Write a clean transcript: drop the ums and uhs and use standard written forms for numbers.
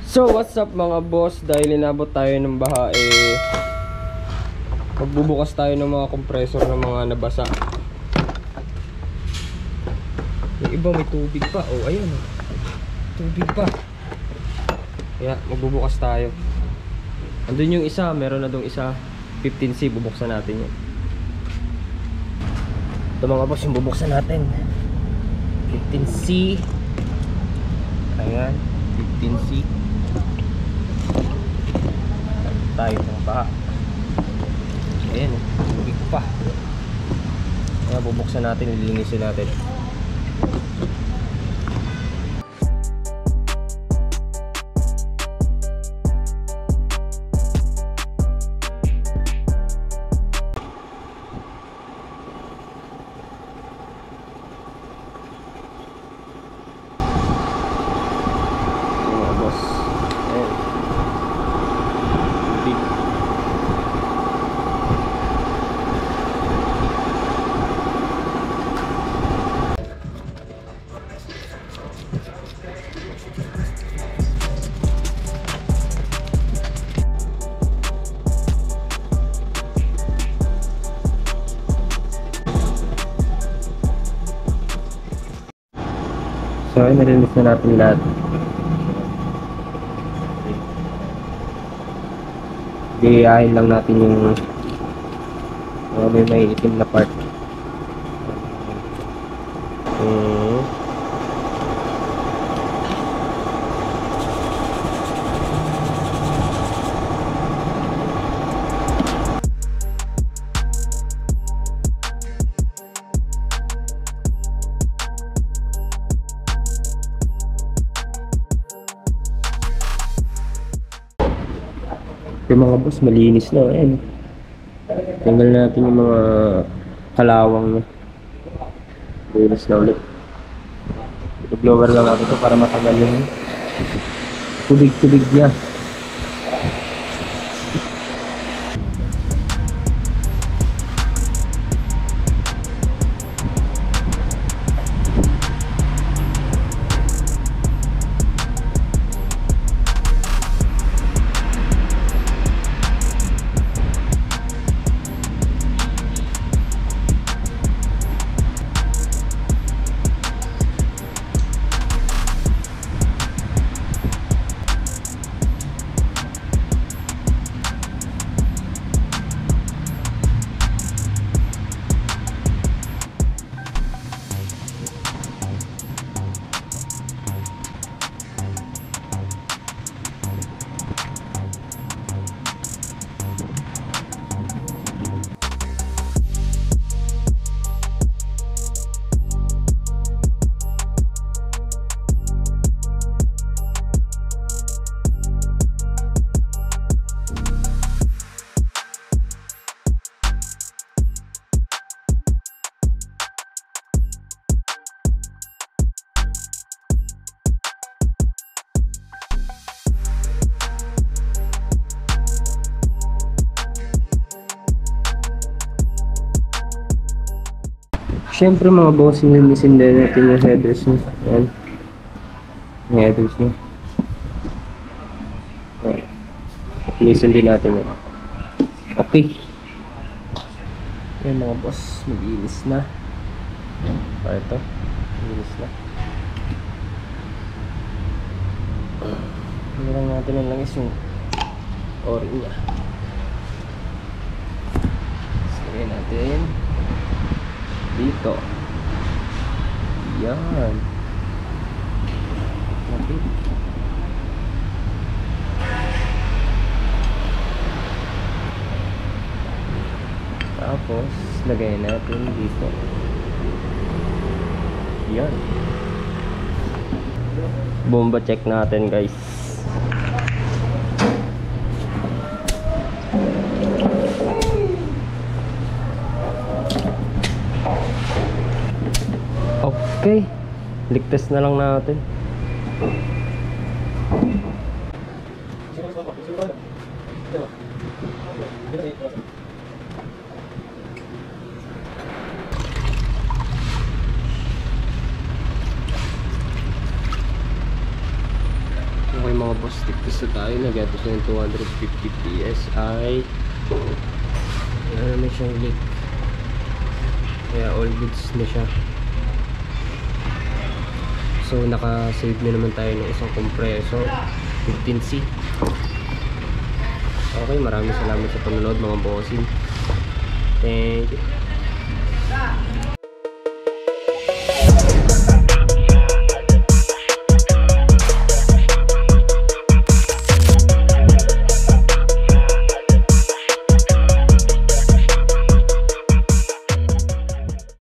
So what's up mga boss, dahil inabot tayo ng baha magbubukas tayo ng mga compressor ng mga nabasa. Yung iba may tubig pa, oh ayun oh. Tubig pa. Kaya magbubukas tayo. Andun yung isa, meron na dong isa 15C, bubuksan natin yun. Ito mga boss yung bubuksan natin 15C. Ayan 15C. Tayo ng baha. Ayan eh, tubig pa. Kaya bubuksan natin, lilinisin natin. So ay narinis na natin lahat. Diyahin lang natin yung may itim na part. Yung mga boss, malinis na. Ayan. Tingnan natin yung mga kalawang na. Malinis na ulit. I-blower lang natin ito para matagal yung tubig-tubig niya. Siyempre mga boss, nilinisin din natin yung headers niya. Ayan. Yung headers niya. Ayan. Nilinisin din natin yan. Okay. Ayan mga boss, malinis na. Ito, malinis na. Ano lang natin yung langis yung ori niya. Sige natin dito. Yan. Okay. Tapos lagay natin dito. Yan. Bomba check natin guys. Okay, ligtas na lang natin. Okay mga boss, tigtis na tayo. Nagatos na yung 250 PSI. Wala naman siyang leak. Kaya all goods na siya. So naka-save na naman tayo ng isang compressor 15C. Okay, maraming salamat sa panonood mga bossing. Thank you.